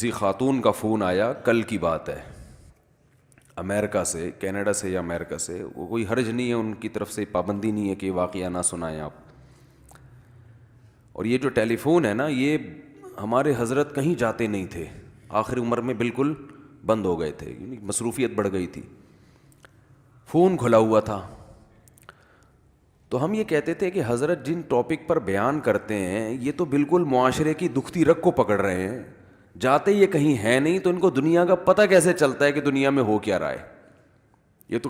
کسی خاتون کا فون آیا، کل کی بات ہے، امریکہ سے، کینیڈا سے یا امریکہ سے، وہ کوئی حرج نہیں ہے، ان کی طرف سے پابندی نہیں ہے کہ واقعہ نہ سنائیں آپ. اور یہ جو ٹیلی فون ہے نا، یہ ہمارے حضرت کہیں جاتے نہیں تھے، آخر عمر میں بالکل بند ہو گئے تھے، مصروفیت بڑھ گئی تھی، فون کھلا ہوا تھا. تو ہم یہ کہتے تھے کہ حضرت جن ٹاپک پر بیان کرتے ہیں یہ تو بالکل معاشرے کی دکھتی رگ کو پکڑ رہے ہیں، جاتے یہ کہیں ہے نہیں، تو ان کو دنیا کا پتہ کیسے چلتا ہے کہ دنیا میں ہو کیا رہا ہے؟ یہ تو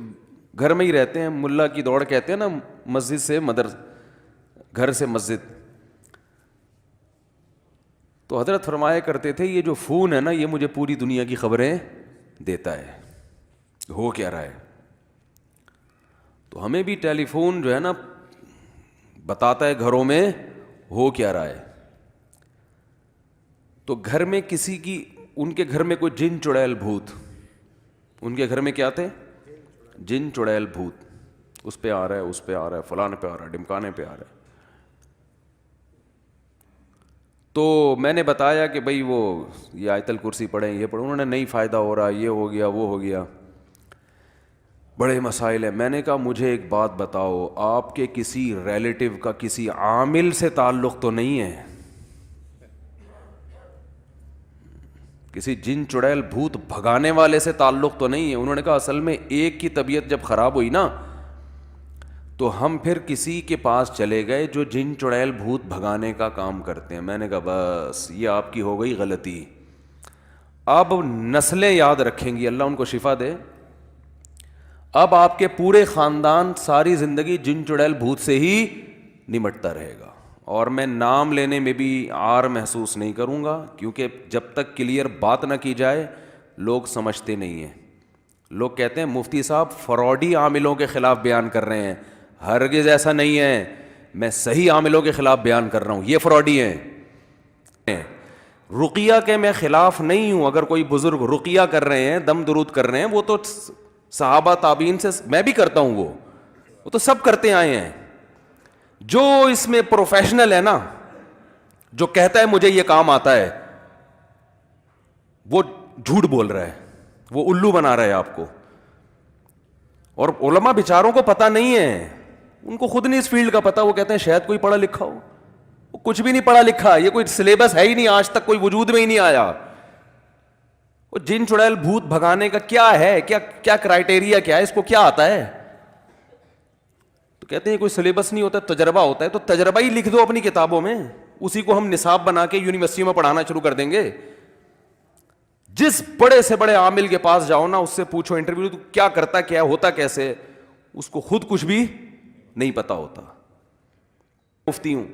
گھر میں ہی رہتے ہیں، ملا کی دوڑ کہتے ہیں نا، مسجد سے گھر سے مسجد. تو حضرت فرمایا کرتے تھے یہ جو فون ہے نا، یہ مجھے پوری دنیا کی خبریں دیتا ہے، ہو کیا رہا ہے. تو ہمیں بھی ٹیلی فون جو ہے نا بتاتا ہے گھروں میں ہو کیا رہا ہے. تو گھر میں کسی کی، ان کے گھر میں کوئی جن چڑیل بھوت، ان کے گھر میں کیا تھے؟ جن چڑیل بھوت، اس پہ آ رہا ہے، اس پہ آ رہا ہے، فلانے پہ آ رہا ہے، ڈمکانے پہ آ رہا ہے. تو میں نے بتایا کہ بھئی وہ یہ آیت الکرسی پڑھیں، یہ پڑھیں، انہوں نے نہیں فائدہ ہو رہا، یہ ہو گیا، وہ ہو گیا، بڑے مسائل ہیں. میں نے کہا مجھے ایک بات بتاؤ، آپ کے کسی ریلیٹیو کا کسی عامل سے تعلق تو نہیں ہے؟ کسی جن چڑیل بھوت بھگانے والے سے تعلق تو نہیں ہے؟ انہوں نے کہا اصل میں ایک کی طبیعت جب خراب ہوئی نا، تو ہم پھر کسی کے پاس چلے گئے جو جن چڑیل بھوت بھگانے کا کام کرتے ہیں. میں نے کہا بس یہ آپ کی ہو گئی غلطی. اب نسلیں یاد رکھیں گی، اللہ ان کو شفا دے. اب آپ کے پورے خاندان ساری زندگی جن چڑیل بھوت سے ہی نمٹتا رہے گا. اور میں نام لینے میں بھی عار محسوس نہیں کروں گا، کیونکہ جب تک کلیئر بات نہ کی جائے لوگ سمجھتے نہیں ہیں. لوگ کہتے ہیں مفتی صاحب فراڈی عاملوں کے خلاف بیان کر رہے ہیں. ہرگز ایسا نہیں ہے، میں صحیح عاملوں کے خلاف بیان کر رہا ہوں، یہ فراڈی ہیں. رقیہ کے میں خلاف نہیں ہوں. اگر کوئی بزرگ رقیہ کر رہے ہیں، دم درود کر رہے ہیں، وہ تو صحابہ تابعین سے میں بھی کرتا ہوں، وہ تو سب کرتے آئے ہیں. جو اس میں پروفیشنل ہے نا، جو کہتا ہے مجھے یہ کام آتا ہے، وہ جھوٹ بول رہا ہے، وہ الو بنا رہا ہے آپ کو. اور علماء بیچاروں کو پتہ نہیں ہے، ان کو خود نہیں اس فیلڈ کا پتہ. وہ کہتے ہیں شاید کوئی پڑھا لکھا ہو، وہ کچھ بھی نہیں پڑھا لکھا، یہ کوئی سلیبس ہے ہی نہیں، آج تک کوئی وجود میں ہی نہیں آیا. وہ جن چڑیل بھوت بھگانے کا کیا ہے، کیا کرائٹیریا کیا ہے، اس کو کیا آتا ہے؟ تو کہتے ہیں کوئی سلیبس نہیں ہوتا، تجربہ ہوتا ہے. تو تجربہ ہی لکھ دو اپنی کتابوں میں، اسی کو ہم نصاب بنا کے یونیورسٹی میں پڑھانا شروع کر دیں گے. جس بڑے سے بڑے عامل کے پاس جاؤ نا، اس سے پوچھو انٹرویو تو کیا کرتا، کیا ہوتا کیسے، اس کو خود کچھ بھی نہیں پتا ہوتا. مفتی ہوں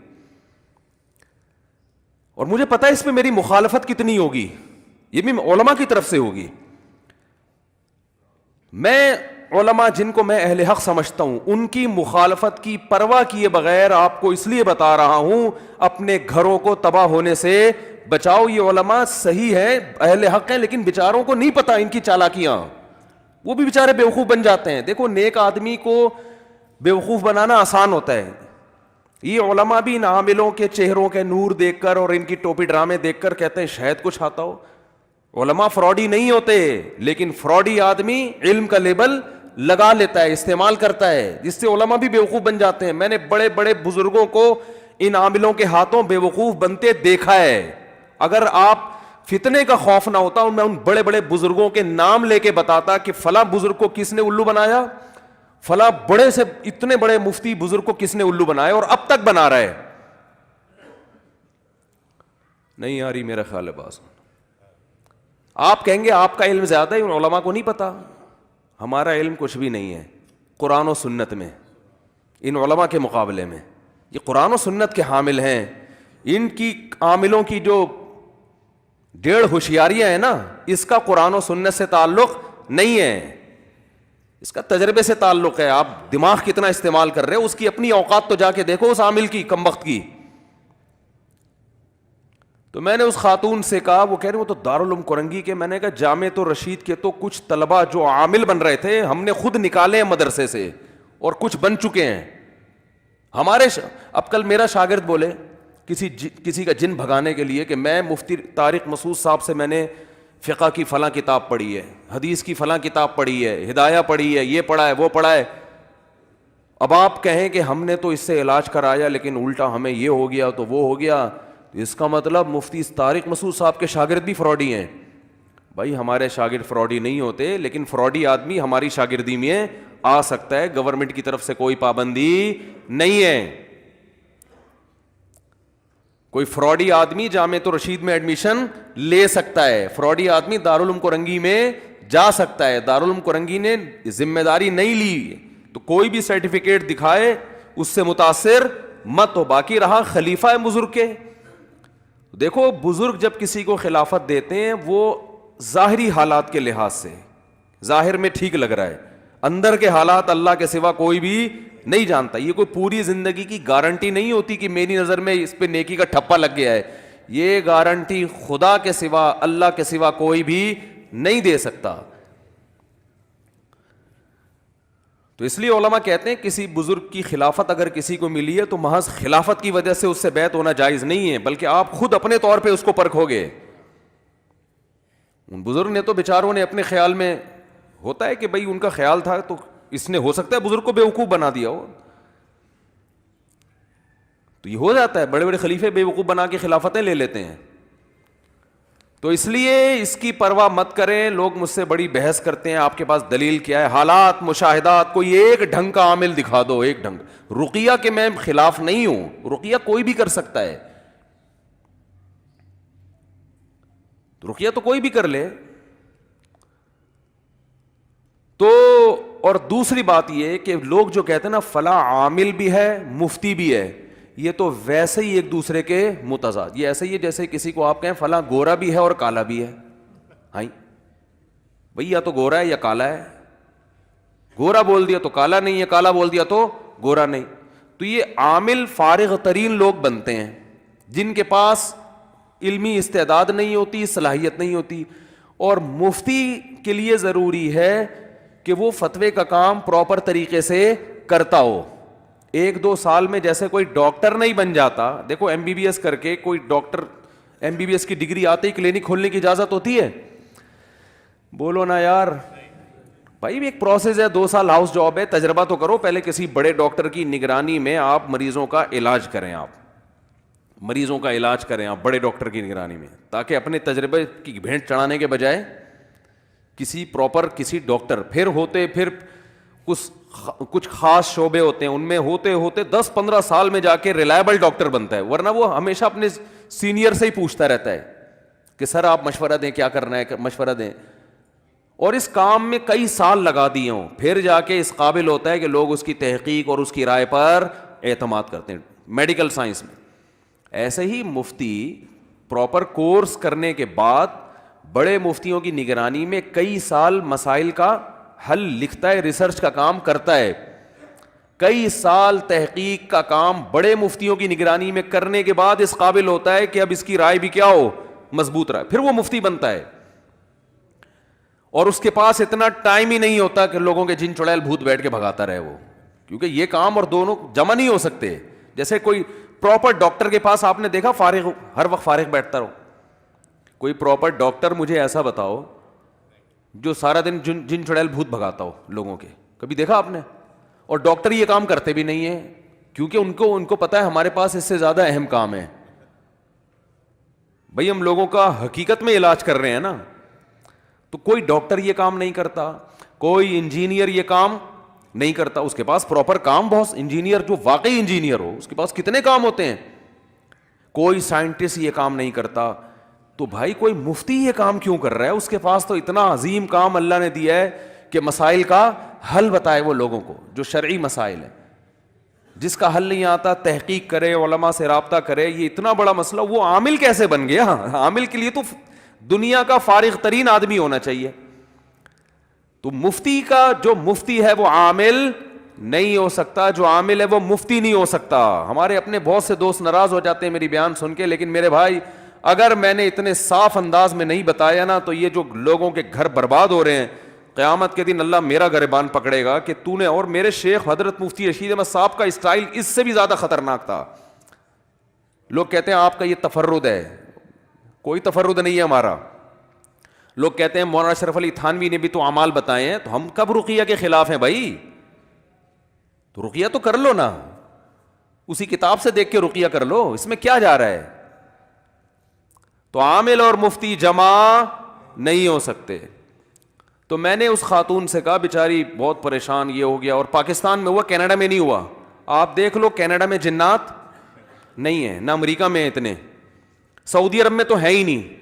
اور مجھے پتا اس پہ میری مخالفت کتنی ہوگی، یہ بھی علماء کی طرف سے ہوگی. میں علماء جن کو میں اہل حق سمجھتا ہوں، ان کی مخالفت کی پرواہ کیے بغیر آپ کو اس لیے بتا رہا ہوں اپنے گھروں کو تباہ ہونے سے بچاؤ. یہ علماء صحیح ہے، اہل حق ہیں، لیکن بیچاروں کو نہیں پتا ان کی چالاکیاں، وہ بھی بیچارے بیوقوف بن جاتے ہیں. دیکھو نیک آدمی کو بیوقوف بنانا آسان ہوتا ہے. یہ علماء بھی ان عاملوں کے چہروں کے نور دیکھ کر اور ان کی ٹوپی ڈرامے دیکھ کر کہتے ہیں شاید کچھ آتا ہو. علماء فراڈی نہیں ہوتے، لیکن فراڈی آدمی علم کا لیبل لگا لیتا ہے، استعمال کرتا ہے، جس سے علماء بھی بیوقوف بن جاتے ہیں. میں نے بڑے بڑے بزرگوں کو ان عاملوں کے ہاتھوں بیوقوف بنتے دیکھا ہے. اگر آپ فتنے کا خوف نہ ہوتا، میں ان بڑے بڑے بزرگوں کے نام لے کے بتاتا کہ فلاں بزرگ کو کس نے الو بنایا، فلاں بڑے سے اتنے بڑے مفتی بزرگ کو کس نے الو بنایا اور اب تک بنا رہا ہے. نہیں آ رہی میرا خیال ہے بات. آپ کہیں گے آپ کا علم زیادہ ہے، ان علماء کو نہیں پتا. ہمارا علم کچھ بھی نہیں ہے قرآن و سنت میں ان علماء کے مقابلے میں. یہ قرآن و سنت کے حامل ہیں. ان کی عاملوں کی جو 1.5 ہوشیاریاں ہیں نا، اس کا قرآن و سنت سے تعلق نہیں ہے، اس کا تجربے سے تعلق ہے. آپ دماغ کتنا استعمال کر رہے ہو، اس کی اپنی اوقات تو جا کے دیکھو اس عامل کی، کم وقت کی. تو میں نے اس خاتون سے کہا، وہ کہہ رہے وہ تو دارالعلوم کرنگی کے. میں نے کہا جامع تو رشید کے تو کچھ طلبہ جو عامل بن رہے تھے ہم نے خود نکالے ہیں مدرسے سے، اور کچھ بن چکے ہیں ہمارے اب کل میرا شاگرد بولے کسی کا جن بھگانے کے لیے کہ میں مفتی طارق مسعود صاحب سے میں نے فقہ کی فلاں کتاب پڑھی ہے, حدیث کی فلاں کتاب پڑھی ہے, ہدایہ پڑھی ہے, یہ پڑھا ہے, وہ پڑھا ہے. اب آپ کہیں کہ ہم نے تو اس سے علاج کرایا لیکن الٹا ہمیں یہ ہو گیا تو وہ ہو گیا, اس کا مطلب مفتی طارق مسعود صاحب کے شاگرد بھی فراڈی ہیں. بھائی ہمارے شاگرد فراڈی نہیں ہوتے, لیکن فراڈی آدمی ہماری شاگردی میں آ سکتا ہے, گورنمنٹ کی طرف سے کوئی پابندی نہیں ہے. کوئی فراڈی آدمی جامعۃ الرشید میں ایڈمیشن لے سکتا ہے, فراڈی آدمی دارالعلوم کرنگی میں جا سکتا ہے. دارالعلوم کرنگی نے ذمہ داری نہیں لی تو کوئی بھی سرٹیفکیٹ دکھائے اس سے متاثر مت ہو. باقی رہا خلیفہ ہے بزرگ کے, دیکھو بزرگ جب کسی کو خلافت دیتے ہیں وہ ظاہری حالات کے لحاظ سے ظاہر میں ٹھیک لگ رہا ہے, اندر کے حالات اللہ کے سوا کوئی بھی نہیں جانتا. یہ کوئی پوری زندگی کی گارنٹی نہیں ہوتی کہ میری نظر میں اس پہ نیکی کا ٹھپا لگ گیا ہے. یہ گارنٹی خدا کے سوا اللہ کے سوا کوئی بھی نہیں دے سکتا. تو اس لیے علماء کہتے ہیں کسی بزرگ کی خلافت اگر کسی کو ملی ہے تو محض خلافت کی وجہ سے اس سے بیعت ہونا جائز نہیں ہے, بلکہ آپ خود اپنے طور پہ اس کو پرکھو گے. ان بزرگ نے تو بیچاروں نے اپنے خیال میں, ہوتا ہے کہ بھئی ان کا خیال تھا تو اس نے ہو سکتا ہے بزرگ کو بیوقوف بنا دیا ہو, تو یہ ہو جاتا ہے, بڑے بڑے خلیفے بیوقوف بنا کے خلافتیں لے لیتے ہیں. تو اس لیے اس کی پرواہ مت کریں. لوگ مجھ سے بڑی بحث کرتے ہیں آپ کے پاس دلیل کیا ہے, حالات مشاہدات, کوئی ایک ڈھنگ کا عامل دکھا دو, ایک ڈھنگ. رقیہ کے میں خلاف نہیں ہوں, رقیہ کوئی بھی کر سکتا ہے, رقیہ تو کوئی بھی کر لے. تو اور دوسری بات یہ کہ لوگ جو کہتے ہیں نا فلاں عامل بھی ہے مفتی بھی ہے, یہ تو ویسے ہی ایک دوسرے کے متضاد. یہ ایسے ہی ہے جیسے کسی کو آپ کہیں فلاں گورا بھی ہے اور کالا بھی ہے. ہاں بھئی یا تو گورا ہے یا کالا ہے, گورا بول دیا تو کالا نہیں ہے, کالا بول دیا تو گورا نہیں. تو یہ عامل فارغ ترین لوگ بنتے ہیں جن کے پاس علمی استعداد نہیں ہوتی, صلاحیت نہیں ہوتی. اور مفتی کے لیے ضروری ہے کہ وہ فتوے کا کام پراپر طریقے سے کرتا ہو. 1-2 سال میں جیسے کوئی ڈاکٹر نہیں بن جاتا. دیکھو ایم بی بی ایس کر کے کوئی doctor, M B B S کی ڈگری آتے ہی کلینک کھولنے کی اجازت ہوتی ہے؟ بولو نا یار. بھائی ایک پروسیس ہے, 2 سال ہاؤس جاب ہے, تجربہ تو کرو پہلے. کسی بڑے ڈاکٹر کی نگرانی میں آپ مریضوں کا علاج کریں, آپ بڑے ڈاکٹر کی نگرانی میں, تاکہ اپنے تجربے کی بھینٹ چڑھانے کے بجائے کسی پراپر کسی ڈاکٹر. پھر کچھ خاص شعبے ہوتے ہیں, ان میں ہوتے 10-15 سال میں جا کے ریلائبل ڈاکٹر بنتا ہے. ورنہ وہ ہمیشہ اپنے سینئر سے ہی پوچھتا رہتا ہے کہ سر آپ مشورہ دیں, کیا کرنا ہے, مشورہ دیں. اور اس کام میں کئی سال لگا دیے ہوں, پھر جا کے اس قابل ہوتا ہے کہ لوگ اس کی تحقیق اور اس کی رائے پر اعتماد کرتے ہیں میڈیکل سائنس میں. ایسے ہی مفتی پراپر کورس کرنے کے بعد بڑے مفتیوں کی نگرانی میں کئی سال مسائل کا حل لکھتا ہے, ریسرچ کا کام کرتا ہے. کئی سال تحقیق کا کام بڑے مفتیوں کی نگرانی میں کرنے کے بعد اس قابل ہوتا ہے کہ اب اس کی رائے بھی کیا ہو, مضبوط رہے, پھر وہ مفتی بنتا ہے. اور اس کے پاس اتنا ٹائم ہی نہیں ہوتا کہ لوگوں کے جن چڑیل بھوت بیٹھ کے بھگاتا رہے وہ, کیونکہ یہ کام اور دونوں جمع نہیں ہو سکتے. جیسے کوئی پراپر ڈاکٹر کے پاس آپ نے دیکھا فارغ, ہر وقت فارغ بیٹھتا رہو. کوئی پراپر ڈاکٹر مجھے ایسا بتاؤ جو سارا دن جن چڑیل بھوت بھگاتا ہو لوگوں کے, کبھی دیکھا آپ نے؟ اور ڈاکٹر یہ کام کرتے بھی نہیں ہیں, کیونکہ ان کو پتا ہے ہمارے پاس اس سے زیادہ اہم کام ہے. بھئی ہم لوگوں کا حقیقت میں علاج کر رہے ہیں نا. تو کوئی ڈاکٹر یہ کام نہیں کرتا, کوئی انجینئر یہ کام نہیں کرتا. اس کے پاس پراپر کام بہت, انجینئر جو واقعی انجینئر ہو اس کے پاس کتنے کام ہوتے ہیں. کوئی سائنٹسٹ یہ کام نہیں کرتا. تو بھائی کوئی مفتی یہ کام کیوں کر رہا ہے؟ اس کے پاس تو اتنا عظیم کام اللہ نے دیا ہے کہ مسائل کا حل بتائے وہ لوگوں کو, جو شرعی مسائل ہے. جس کا حل نہیں آتا تحقیق کرے, علماء سے رابطہ کرے. یہ اتنا بڑا مسئلہ, وہ عامل کیسے بن گیا؟ عامل کے لیے تو دنیا کا فارغ ترین آدمی ہونا چاہیے. تو مفتی کا جو مفتی ہے وہ عامل نہیں ہو سکتا, جو عامل ہے وہ مفتی نہیں ہو سکتا. ہمارے اپنے بہت سے دوست ناراض ہو جاتے ہیں میری بیان سن کے, لیکن میرے بھائی اگر میں نے اتنے صاف انداز میں نہیں بتایا نا تو یہ جو لوگوں کے گھر برباد ہو رہے ہیں, قیامت کے دن اللہ میرا گریبان پکڑے گا کہ تو نے. اور میرے شیخ حضرت مفتی رشید احمد صاحب کا اسٹائل اس سے بھی زیادہ خطرناک تھا. لوگ کہتے ہیں آپ کا یہ تفرد ہے، کوئی تفرد نہیں ہے ہمارا. لوگ کہتے ہیں مولانا اشرف علی تھانوی نے بھی تو اعمال بتائے ہیں، تو ہم کب رقیہ کے خلاف ہیں بھائی؟ تو رقیہ تو کر لو نا، اسی کتاب سے دیکھ کے رقیہ کر لو، اس میں کیا جا رہا ہے؟ تو عامل اور مفتی جمع نہیں ہو سکتے. تو میں نے اس خاتون سے کہا بیچاری بہت پریشان، یہ ہو گیا، اور پاکستان میں ہوا، کینیڈا میں نہیں ہوا. آپ دیکھ لو کینیڈا میں جنات نہیں ہیں، نہ امریکہ میں اتنے، سعودی عرب میں تو ہے ہی نہیں،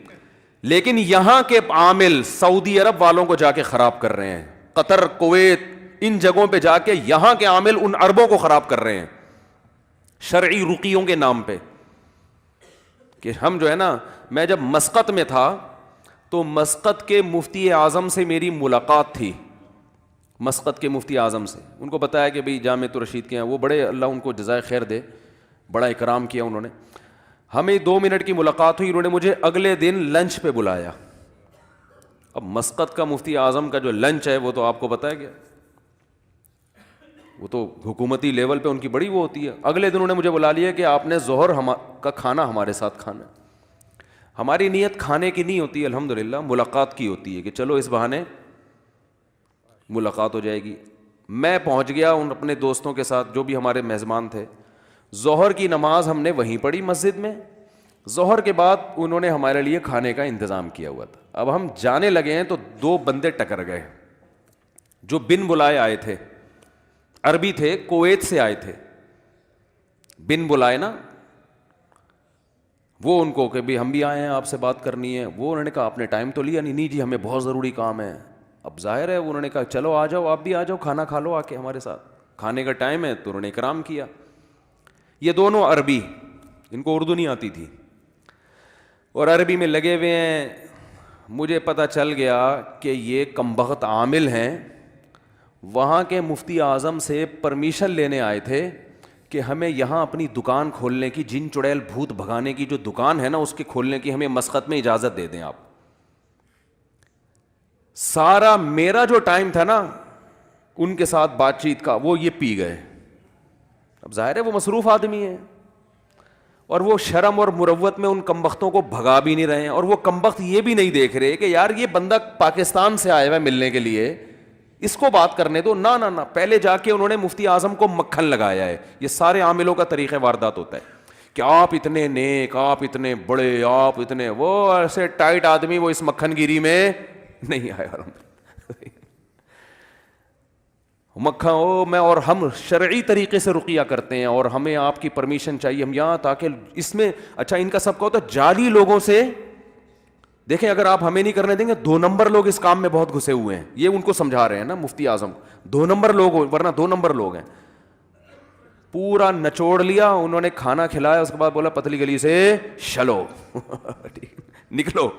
لیکن یہاں کے عامل سعودی عرب والوں کو جا کے خراب کر رہے ہیں. قطر، کویت، ان جگہوں پہ جا کے یہاں کے عامل ان عربوں کو خراب کر رہے ہیں شرعی رقیوں کے نام پہ. کہ ہم جو ہے نا، میں جب مسقط میں تھا تو مسقط کے مفتی اعظم سے میری ملاقات تھی. مسقط کے مفتی اعظم سے ان کو بتایا کہ بھئی جامعۃ الرشید کے ہیں، وہ بڑے، اللہ ان کو جزائے خیر دے، بڑا اکرام کیا انہوں نے. ہمیں 2 منٹ کی ملاقات ہوئی، انہوں نے مجھے اگلے دن لنچ پہ بلایا. اب مسقط کا مفتی اعظم کا جو لنچ ہے وہ تو آپ کو پتہ ہے کیا، وہ تو حکومتی لیول پہ ان کی بڑی وہ ہوتی ہے. اگلے دن انہوں نے مجھے بلا لیا کہ آپ نے ظہر کا کھانا ہمارے ساتھ کھانا ہے. ہماری نیت کھانے کی نہیں ہوتی الحمدللہ، ملاقات کی ہوتی ہے کہ چلو اس بہانے ملاقات ہو جائے گی. میں پہنچ گیا ان اپنے دوستوں کے ساتھ جو بھی ہمارے میزبان تھے. ظہر کی نماز ہم نے وہیں پڑھی مسجد میں. ظہر کے بعد انہوں نے ہمارے لیے کھانے کا انتظام کیا ہوا تھا. اب ہم جانے لگے ہیں تو 2 بندے ٹکر گئے جو بن بلائے آئے تھے، عربی تھے، کویت سے آئے تھے، بن بلائے نا. وہ ان کو کہ بھی ہم بھی آئے ہیں آپ سے بات کرنی ہے. وہ انہوں نے کہا آپ نے ٹائم تو لیا نہیں؟ نہیں جی ہمیں بہت ضروری کام ہے. اب ظاہر ہے انہوں نے کہا چلو آ جاؤ، آپ بھی آ جاؤ، کھانا کھا لو آ کے ہمارے ساتھ، کھانے کا ٹائم ہے. تو انہوں نے اکرام کیا. یہ دونوں عربی، ان کو اردو نہیں آتی تھی، اور عربی میں لگے ہوئے ہیں. مجھے پتہ چل گیا کہ یہ کمبخت عامل ہیں، وہاں کے مفتی اعظم سے پرمیشن لینے آئے تھے کہ ہمیں یہاں اپنی دکان کھولنے کی، جن چڑیل بھوت بھگانے کی جو دکان ہے نا اس کے کھولنے کی ہمیں مسقط میں اجازت دے دیں آپ. سارا میرا جو ٹائم تھا نا ان کے ساتھ بات چیت کا، وہ یہ پی گئے. اب ظاہر ہے وہ مصروف آدمی ہے، اور وہ شرم اور مروت میں ان کمبختوں کو بھگا بھی نہیں رہے ہیں. اور وہ کمبخت یہ بھی نہیں دیکھ رہے کہ یار یہ بندہ پاکستان سے آیا ہوا ہے ملنے کے لیے، اس کو بات کرنے دو. نہ نہ نہ، پہلے جا کے انہوں نے مفتی اعظم کو مکھن لگایا ہے. یہ سارے عاملوں کا طریقہ واردات ہوتا ہے کہ آپ اتنے نیک، آپ اتنے بڑے، آپ اتنے، وہ ایسے ٹائٹ آدمی وہ اس مکھن گیری میں نہیں آیا. مکھن او میں، اور ہم شرعی طریقے سے رقیہ کرتے ہیں اور ہمیں آپ کی پرمیشن چاہیے. ہم یہاں تاکہ اس میں اچھا ان کا سب کا ہوتا ہے جعلی لوگوں سے. دیکھیں اگر آپ ہمیں نہیں کرنے دیں گے، 2 نمبر لوگ اس کام میں بہت گھسے ہوئے ہیں. یہ ان کو سمجھا رہے ہیں نا مفتی اعظم، 2 نمبر لوگ ہو، ورنہ 2 نمبر لوگ ہیں. پورا نچوڑ لیا انہوں نے، کھانا کھلایا، اس کے بعد بولا پتلی گلی سے چلو نکلو.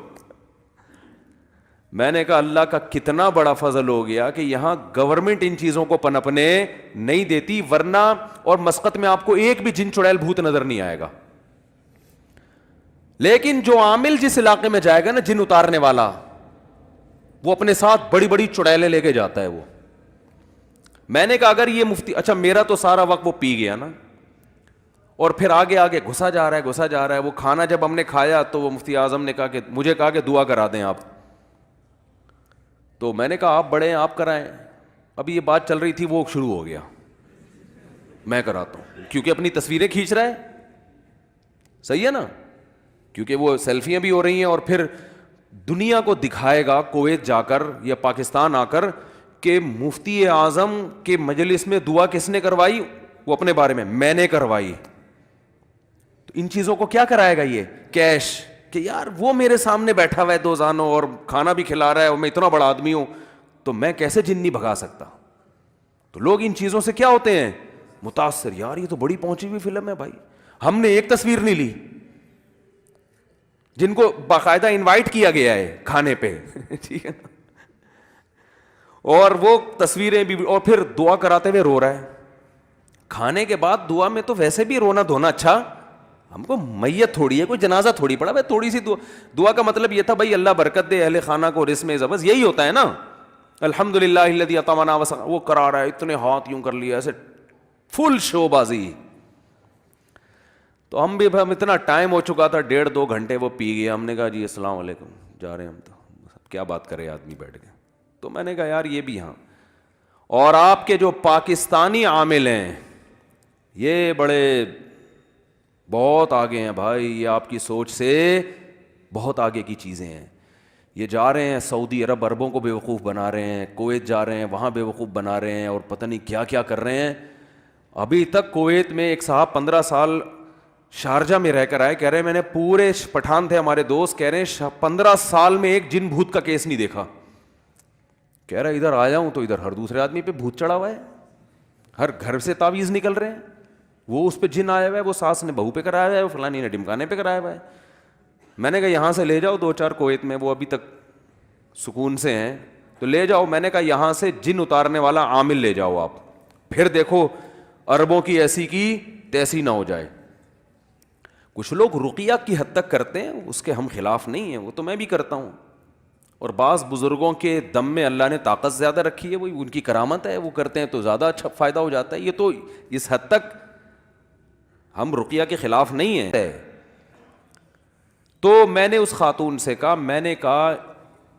میں نے کہا اللہ کا کتنا بڑا فضل ہو گیا کہ یہاں گورنمنٹ ان چیزوں کو پنپنے نہیں دیتی، ورنہ اور مسقط میں آپ کو ایک بھی جن چڑیل بھوت نظر نہیں آئے گا. لیکن جو عامل جس علاقے میں جائے گا نا، جن اتارنے والا، وہ اپنے ساتھ بڑی بڑی چڑیلیں لے کے جاتا ہے وہ. میں نے کہا اگر یہ مفتی، اچھا میرا تو سارا وقت وہ پی گیا نا، اور پھر آگے آگے گھسا جا رہا ہے گھسا جا رہا ہے. وہ کھانا جب ہم نے کھایا تو وہ مفتی اعظم نے کہا کہ مجھے کہا کہ دعا کرا دیں آپ. تو میں نے کہا آپ بڑے ہیں آپ کرائیں. ابھی یہ بات چل رہی تھی، وہ شروع ہو گیا میں کراتا ہوں، کیونکہ اپنی تصویریں کھینچ رہا ہے. صحیح ہے نا، کیونکہ وہ سیلفیاں بھی ہو رہی ہیں، اور پھر دنیا کو دکھائے گا کویت جا کر یا پاکستان آ کر کہ مفتی اعظم کے مجلس میں دعا کس نے کروائی. وہ اپنے بارے میں نے کروائی. تو ان چیزوں کو کیا کرائے گا یہ کیش، کہ یار وہ میرے سامنے بیٹھا ہوا ہے 2 زانوں اور کھانا بھی کھلا رہا ہے، اور میں اتنا بڑا آدمی ہوں تو میں کیسے جن نہیں بھگا سکتا. تو لوگ ان چیزوں سے کیا ہوتے ہیں متاثر، یار یہ تو بڑی پہنچی ہوئی فلم ہے بھائی. ہم نے ایک تصویر نہیں لی، جن کو باقاعدہ انوائٹ کیا گیا ہے کھانے پہ ٹھیک ہے نا، اور وہ تصویریں بھی، اور پھر دعا کراتے ہوئے رو رہا ہے. کھانے کے بعد دعا میں تو ویسے بھی رونا دھونا اچھا، ہم کو میت تھوڑی ہے، کوئی جنازہ تھوڑی پڑا. بھائی تھوڑی سی دعا کا مطلب یہ تھا بھائی اللہ برکت دے اہل خانہ کو رزق میں، بس یہی ہوتا ہے نا. الحمدللہ الذی اطعمنا وہ کرا رہا ہے، اتنے ہاتھ یوں کر لیا ایسے، فل شو بازی. تو ہم بھی اتنا ٹائم ہو چکا تھا 1.5-2 گھنٹے وہ پی گیا. ہم نے کہا جی السلام علیکم, جا رہے ہیں ہم, تو کیا بات کرے آدمی بیٹھ کے. تو میں نے کہا یار یہ بھی ہاں. اور آپ کے جو پاکستانی عامل ہیں یہ بڑے بہت آگے ہیں بھائی, یہ آپ کی سوچ سے بہت آگے کی چیزیں ہیں. یہ جا رہے ہیں سعودی عرب, عربوں کو بیوقوف بنا رہے ہیں, کویت جا رہے ہیں وہاں بیوقوف بنا رہے ہیں, اور پتہ نہیں کیا کیا کر رہے ہیں. ابھی تک کویت میں ایک صاحب 15 سال شارجہ میں رہ کر آئے, کہہ رہے ہیں میں نے پورے پٹھان تھے ہمارے دوست, کہہ رہے ہیں 15 سال میں ایک جن بھوت کا کیس نہیں دیکھا. کہہ رہا ادھر آیا ہوں تو ادھر ہر دوسرے آدمی پہ بھوت چڑھا ہوا ہے, ہر گھر سے تعویذ نکل رہے ہیں, وہ اس پہ جن آیا ہوا ہے, وہ ساس نے بہو پہ کرایا ہوا ہے, وہ فلانی نے ڈمکانے پہ کرایا ہوا ہے. میں نے کہا یہاں سے لے جاؤ 2-4 کویت میں, وہ ابھی تک سکون سے ہیں تو لے جاؤ. میں نے کہا یہاں سے جن اتارنے والا عامل لے جاؤ آپ, پھر دیکھو عربوں کی ایسی کی تیسی نہ ہو جائے. کچھ لوگ رقیہ کی حد تک کرتے ہیں, اس کے ہم خلاف نہیں ہیں, وہ تو میں بھی کرتا ہوں. اور بعض بزرگوں کے دم میں اللہ نے طاقت زیادہ رکھی ہے, وہی ان کی کرامت ہے, وہ کرتے ہیں تو زیادہ اچھا فائدہ ہو جاتا ہے. یہ تو اس حد تک ہم رقیہ کے خلاف نہیں ہیں. تو میں نے اس خاتون سے کہا, میں نے کہا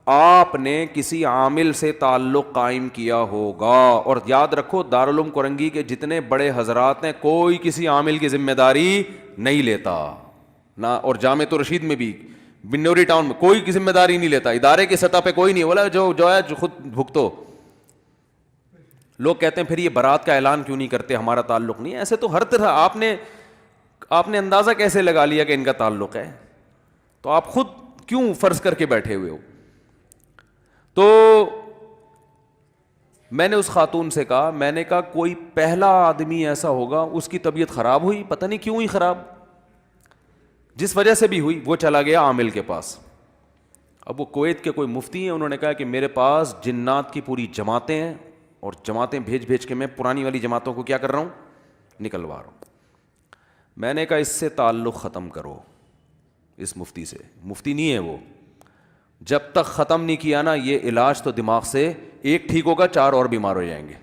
آپ نے کسی عامل سے تعلق قائم کیا ہوگا, اور یاد رکھو دارالعلوم کورنگی کے جتنے بڑے حضرات ہیں کوئی کسی عامل کی ذمہ داری نہیں لیتا نہ, اور جامعۃ الرشید میں بھی بنوری ٹاؤن میں کوئی کی ذمہ داری نہیں لیتا, ادارے کی سطح پہ کوئی نہیں بولا جو ہے جو خود بھگتو. لوگ کہتے ہیں پھر یہ برات کا اعلان کیوں نہیں کرتے, ہمارا تعلق نہیں ہے. ایسے تو ہر طرح آپ نے اندازہ کیسے لگا لیا کہ ان کا تعلق ہے, تو آپ خود کیوں فرض کر کے بیٹھے ہوئے ہو. تو میں نے اس خاتون سے کہا, میں نے کہا کوئی پہلا آدمی ایسا ہوگا اس کی طبیعت خراب ہوئی, پتہ نہیں کیوں ہوئی خراب, جس وجہ سے بھی ہوئی, وہ چلا گیا عامل کے پاس. اب وہ کویت کے کوئی مفتی ہیں, انہوں نے کہا کہ میرے پاس جنات کی پوری جماعتیں ہیں, اور جماعتیں بھیج کے میں پرانی والی جماعتوں کو کیا کر رہا ہوں, نکلوا رہا ہوں. میں نے کہا اس سے تعلق ختم کرو, اس مفتی سے. مفتی نہیں ہے وہ, جب تک ختم نہیں کیا نا یہ علاج تو دماغ سے, ایک ٹھیک ہوگا 4 اور بیمار ہو جائیں گے.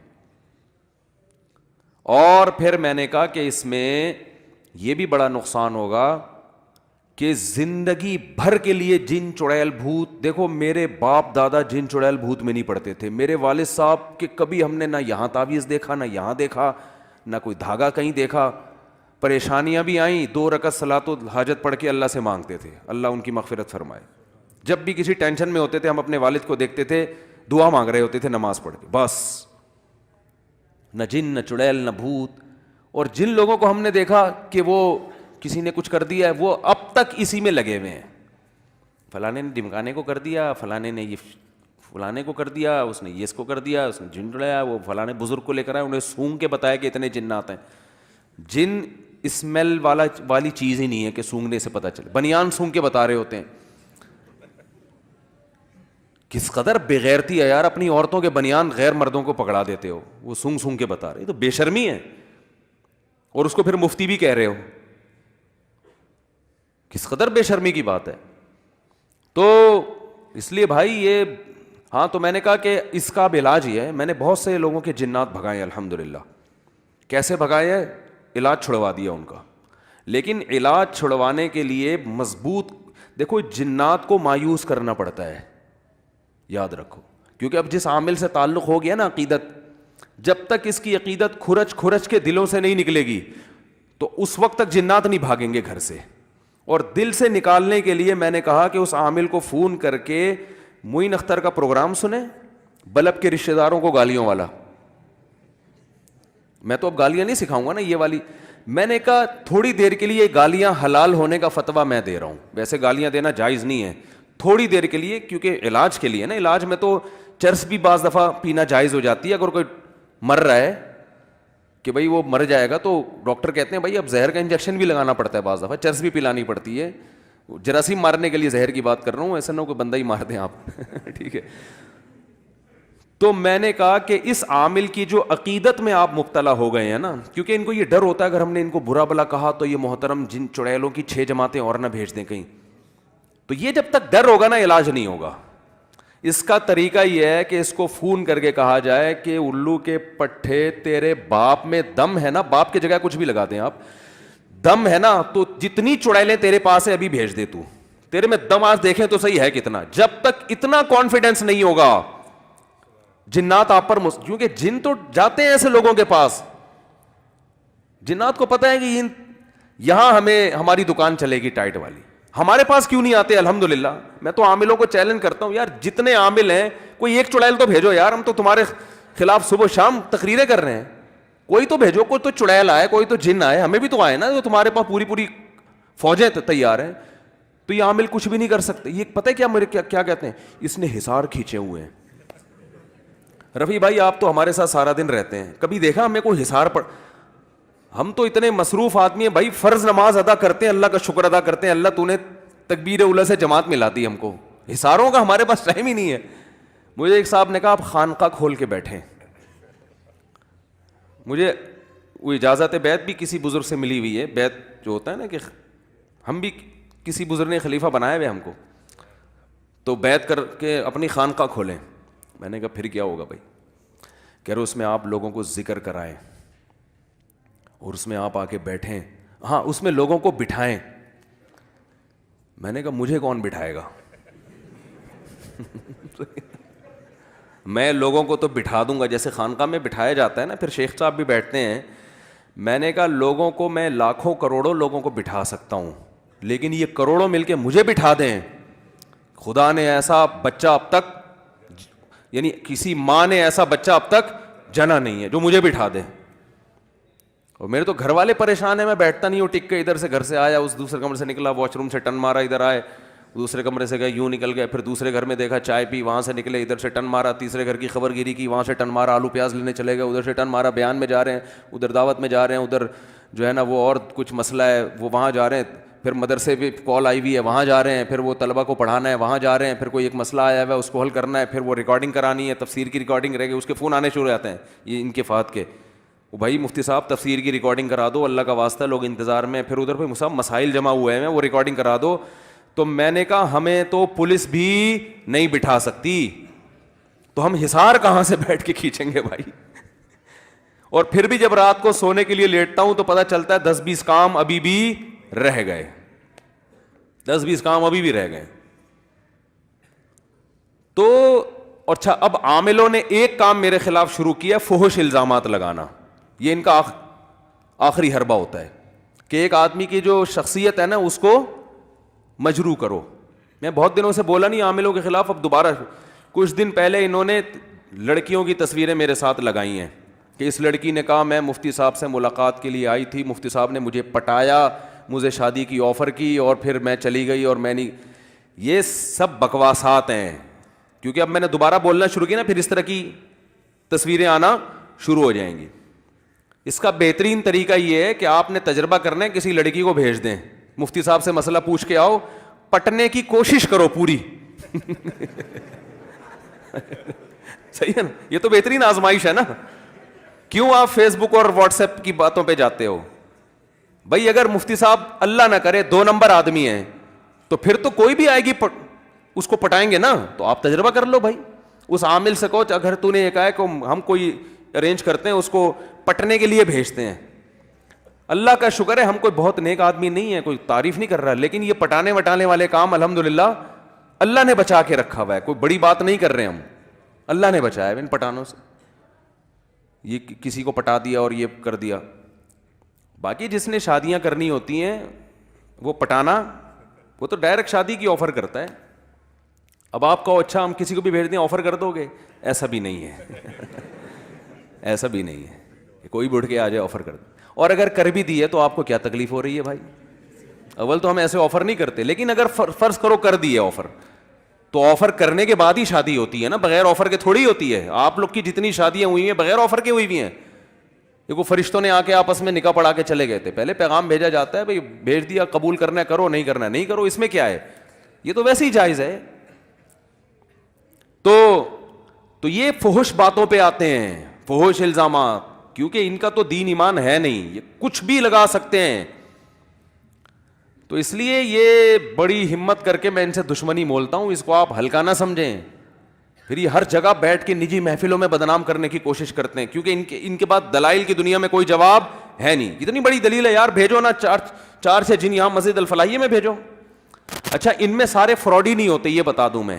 اور پھر میں نے کہا کہ اس میں یہ بھی بڑا نقصان ہوگا کہ زندگی بھر کے لیے جن چڑیل بھوت, دیکھو میرے باپ دادا جن چڑیل بھوت میں نہیں پڑتے تھے, میرے والد صاحب کے کبھی ہم نے نہ یہاں تعویذ دیکھا نہ یہاں دیکھا, نہ کوئی دھاگا کہیں دیکھا. پریشانیاں بھی آئیں, 2 رکعت صلاۃ الحاجت پڑھ کے اللہ سے مانگتے تھے, اللہ ان کی مغفرت فرمائے. جب بھی کسی ٹینشن میں ہوتے تھے ہم اپنے والد کو دیکھتے تھے دعا مانگ رہے ہوتے تھے نماز پڑھ کے, بس نہ جن نہ چڑیل نہ بھوت. اور جن لوگوں کو ہم نے دیکھا کہ وہ کسی نے کچھ کر دیا ہے, وہ اب تک اسی میں لگے ہوئے ہیں, فلانے نے ڈمکانے کو کر دیا, فلانے نے یہ فلانے کو کر دیا, اس نے یہ اس کو کر دیا, اس نے جن چڑھایا, وہ فلانے بزرگ کو لے کر آئے, انہیں سونگ کے بتایا کہ اتنے جنات ہیں. جن اسمیل والی چیز ہی نہیں ہے کہ سونگنے سے پتہ چلے, بنیان سونگ کے بتا رہے ہوتے ہیں. کس قدر بےغیرتی ہے یار, اپنی عورتوں کے بنیان غیر مردوں کو پکڑا دیتے ہو, وہ سونگ سونگ کے بتا رہے, تو بے شرمی ہے, اور اس کو پھر مفتی بھی کہہ رہے ہو, کس قدر بے شرمی کی بات ہے. تو اس لیے بھائی یہ ہاں, تو میں نے کہا کہ اس کا اب علاج یہ ہے, میں نے بہت سے لوگوں کے جنات بھگائے الحمدللہ. کیسے بھگائے ہیں, علاج چھڑوا دیا ان کا. لیکن علاج چھڑوانے کے لیے مضبوط, دیکھو جنات کو مایوس کرنا پڑتا ہے, یاد رکھو, کیونکہ اب جس عامل سے تعلق ہو گیا نا عقیدت, جب تک اس کی عقیدت کھرچ کے دلوں سے نہیں نکلے گی تو اس وقت تک جنات نہیں بھاگیں گے گھر سے. اور دل سے نکالنے کے لیے میں نے کہا کہ اس عامل کو فون کر کے معین اختر کا پروگرام سنیں, بلب کے رشتہ داروں کو گالیوں والا. میں تو اب گالیاں نہیں سکھاؤں گا نا یہ والی, میں نے کہا تھوڑی دیر کے لیے گالیاں حلال ہونے کا فتویٰ میں دے رہا ہوں, ویسے گالیاں دینا جائز نہیں ہے, تھوڑی دیر کے لیے, کیونکہ علاج کے لیے نا, علاج میں تو چرس بھی بعض دفعہ پینا جائز ہو جاتی ہے. اگر کوئی مر رہا ہے کہ بھائی وہ مر جائے گا تو ڈاکٹر کہتے ہیں بھائی اب زہر کا انجیکشن بھی لگانا پڑتا ہے, بعض دفعہ چرس بھی پلانی پڑتی ہے. جراثیم مارنے کے لیے زہر کی بات کر رہا ہوں, ایسا نہ ہو کہ بندہ ہی مار دیں آپ ٹھیک ہے. تو میں نے کہا کہ اس عامل کی جو عقیدت میں آپ مبتلا ہو گئے ہیں نا, کیونکہ ان کو یہ ڈر ہوتا ہے اگر ہم نے ان کو برا بلا کہا تو یہ محترم جن چڑیلوں کی 6 جماعتیں اور نہ بھیج دیں کہیں, تو یہ جب تک ڈر ہوگا نا علاج نہیں ہوگا. اس کا طریقہ یہ ہے کہ اس کو فون کر کے کہا جائے کہ الو کے پٹھے تیرے باپ میں دم ہے نا, باپ کی جگہ کچھ بھی لگا دیں آپ, دم ہے نا تو جتنی چڑیلیں تیرے پاس ہے ابھی بھیج دے تو, تیرے میں دم آج دیکھیں تو صحیح ہے کتنا. جب تک اتنا کانفیڈنس نہیں ہوگا جنات آپ پر کیونکہ جن تو جاتے ہیں ایسے لوگوں کے پاس, جنات کو پتہ ہے کہ یہاں ہمیں ہماری دکان چلے گی ٹائٹ والی, ہمارے پاس کیوں نہیں آتے. الحمدللہ میں تو عاملوں کو چیلنج کرتا ہوں, یار جتنے عامل ہیں کوئی ایک چڑیل تو بھیجو یار, ہم تو تمہارے خلاف صبح شام تقریریں کر رہے ہیں, کوئی تو بھیجو, کوئی تو چڑیل آئے, کوئی تو جن آئے, ہمیں بھی تو آئے نا, جو تمہارے پاس پوری فوجیں تیار ہیں. تو یہ عامل کچھ بھی نہیں کر سکتے. یہ پتہ ہے کیا میرے کیا کہتے ہیں, اس نے حصار کھینچے ہوئے ہیں. رفیع بھائی آپ تو ہمارے ساتھ سارا دن رہتے ہیں, کبھی دیکھا ہمیں کوئی حصار پڑ, ہم تو اتنے مصروف آدمی ہیں بھائی, فرض نماز ادا کرتے ہیں, اللہ کا شکر ادا کرتے ہیں, اللہ تو نے تکبیر اولیٰ سے جماعت میں لا دی ہم کو, حصاروں کا ہمارے پاس ٹائم ہی نہیں ہے. مجھے ایک صاحب نے کہا آپ خانقاہ کھول کے بیٹھیں. مجھے وہ اجازت بیعت بھی کسی بزرگ سے ملی ہوئی ہے, بیعت جو ہوتا ہے نا کہ ہم بھی کسی بزرگ نے خلیفہ بنایا ہوئے ہم کو, تو بیعت کر کے اپنی خانقاہ کھولیں. میں نے کہا پھر کیا ہوگا بھائی؟ کہہ رہے اس میں آپ لوگوں کو ذکر کرائیں اور اس میں آپ آ کے بیٹھیں, ہاں اس میں لوگوں کو بٹھائیں. میں نے کہا مجھے کون بٹھائے گا؟ میں لوگوں کو تو بٹھا دوں گا جیسے خانقاہ میں بٹھایا جاتا ہے نا, پھر شیخ صاحب بھی بیٹھتے ہیں. میں نے کہا لوگوں کو میں لاکھوں کروڑوں لوگوں کو بٹھا سکتا ہوں, لیکن یہ کروڑوں مل کے مجھے بٹھا دیں, خدا نے ایسا بچہ اب تک, یعنی کسی ماں نے ایسا بچہ اب تک جنا نہیں ہے جو مجھے بٹھا دے. اور میرے تو گھر والے پریشان ہیں, میں بیٹھتا نہیں ہوں ٹک کے, ادھر سے گھر سے آیا, اس دوسرے کمرے سے نکلا, واش روم سے ٹن مارا, ادھر آئے, دوسرے کمرے سے گئے, یوں نکل گئے, پھر دوسرے گھر میں دیکھا چائے پی, وہاں سے نکلے, ادھر سے ٹن مارا, تیسرے گھر کی خبر گیری کی, وہاں سے ٹن مارا, آلو پیاز لینے چلے گئے, ادھر سے ٹن مارا, بیان میں جا رہے ہیں, ادھر دعوت میں جا رہے ہیں, ادھر جو ہے نا وہ اور کچھ مسئلہ ہے وہ وہاں جا رہے ہیں, پھر مدرسے بھی کال آئی ہوئی ہے وہاں جا رہے ہیں, پھر وہ طلبہ کو پڑھانا ہے وہاں جا رہے ہیں, پھر کوئی ایک مسئلہ آیا ہوا ہے اس کو حل کرنا ہے, پھر وہ ریکارڈنگ کرانی ہے, تفسیر کی ریکارڈنگ رہے گی, اس کے فون آنے شروع ہو جاتے ہیں یہ ان کے فات کے, وہ بھائی مفتی صاحب تفسیر کی ریکارڈنگ کرا دو, اللہ کا واسطہ لوگ انتظار میں, پھر ادھر پہ صاحب مسائل جمع ہوئے ہیں وہ ریکارڈنگ کرا دو. تو میں نے کہا ہمیں تو پولیس بھی نہیں بٹھا سکتی, تو ہم حصار کہاں سے بیٹھ کے کھینچیں گے بھائی. اور پھر بھی جب رات کو سونے کے لیے لیٹتا ہوں تو پتہ چلتا ہے 10-20 کام ابھی بھی رہ گئے, 10-20 کام ابھی بھی رہ گئے. تو اچھا اب عاملوں نے ایک کام میرے خلاف شروع کیا, فحش الزامات لگانا. یہ ان کا آخری حربہ ہوتا ہے کہ ایک آدمی کی جو شخصیت ہے نا اس کو مجروح کرو. میں بہت دنوں سے بولا نہیں عاملوں کے خلاف, اب دوبارہ کچھ دن پہلے انہوں نے لڑکیوں کی تصویریں میرے ساتھ لگائی ہیں کہ اس لڑکی نے کہا میں مفتی صاحب سے ملاقات کے لیے آئی تھی, مفتی صاحب نے مجھے پٹایا, مجھے شادی کی آفر کی اور پھر میں چلی گئی اور میں نہیں. یہ سب بکواسات ہیں, کیونکہ اب میں نے دوبارہ بولنا شروع کیا نا پھر اس طرح کی تصویریں آنا شروع ہو جائیں گی. اس کا بہترین طریقہ یہ ہے کہ آپ نے تجربہ کرنا ہے, کسی لڑکی کو بھیج دیں, مفتی صاحب سے مسئلہ پوچھ کے آؤ, پٹنے کی کوشش کرو پوری. صحیح ہے نا, یہ تو بہترین آزمائش ہے نا. کیوں آپ فیس بک اور واٹس ایپ کی باتوں پہ جاتے ہو بھائی؟ اگر مفتی صاحب اللہ نہ کرے 2 نمبر آدمی ہیں تو پھر تو کوئی بھی آئے گی اس کو پٹائیں گے نا. تو آپ تجربہ کر لو بھائی, اس عامل سے کہو اگر تو نے یہ کہا ہے کہ ہم کوئی ارینج کرتے ہیں اس کو پٹنے کے لیے بھیجتے ہیں. اللہ کا شکر ہے ہم کوئی بہت نیک آدمی نہیں ہے, کوئی تعریف نہیں کر رہا, لیکن یہ پٹانے وٹانے والے کام الحمدللہ اللہ نے بچا کے رکھا ہوا ہے, کوئی بڑی بات نہیں کر رہے ہم, اللہ نے بچایا ہے ان پٹانوں سے. یہ کسی کو پٹا دیا اور یہ کر دیا. باقی جس نے شادیاں کرنی ہوتی ہیں وہ پٹانا, وہ تو ڈائریکٹ شادی کی آفر کرتا ہے. اب آپ کہو اچھا ہم کسی کو بھی بھیج دیں آفر کر دو گے, ایسا بھی نہیں ہے. ایسا بھی نہیں ہے کہ کوئی بھی اٹھ کے آ جائے آفر کر دے. اور اگر کر بھی دی ہے تو آپ کو کیا تکلیف ہو رہی ہے بھائی؟ اول تو ہم ایسے آفر نہیں کرتے, لیکن اگر فرض کرو کر دی ہے آفر, تو آفر کرنے کے بعد ہی شادی ہوتی ہے نا, بغیر آفر کے تھوڑی ہوتی ہے. آپ لوگ کی جتنی شادیاں ہوئی ہیں بغیر آفر کے ہوئی بھی ہیں. دیکھو فرشتوں نے آ کے آپس میں نکاح پڑھا کے چلے گئے تھے, پہلے پیغام بھیجا جاتا ہے بھائی بھیج دیا, قبول کرنا ہے کرو, نہیں کرنا ہے نہیں کرو, اس میں کیا ہے, یہ تو ویسے ہی جائز ہے. تو یہ فحش باتوں پہ آتے ہیں, فحش الزامات, کیونکہ ان کا تو دین ایمان ہے نہیں, یہ کچھ بھی لگا سکتے ہیں. تو اس لیے یہ بڑی ہمت کر کے میں ان سے دشمنی مولتا ہوں, اس کو آپ ہلکا نہ سمجھیں. پھر یہ ہر جگہ بیٹھ کے نجی محفلوں میں بدنام کرنے کی کوشش کرتے ہیں, کیونکہ ان کے بعد دلائل کی دنیا میں کوئی جواب ہے نہیں. اتنی بڑی دلیل ہے یار, بھیجو نا 4 جن یہاں مسجد الفلاحیہ میں بھیجو. اچھا ان میں سارے فراڈی نہیں ہوتے, یہ بتا دوں میں.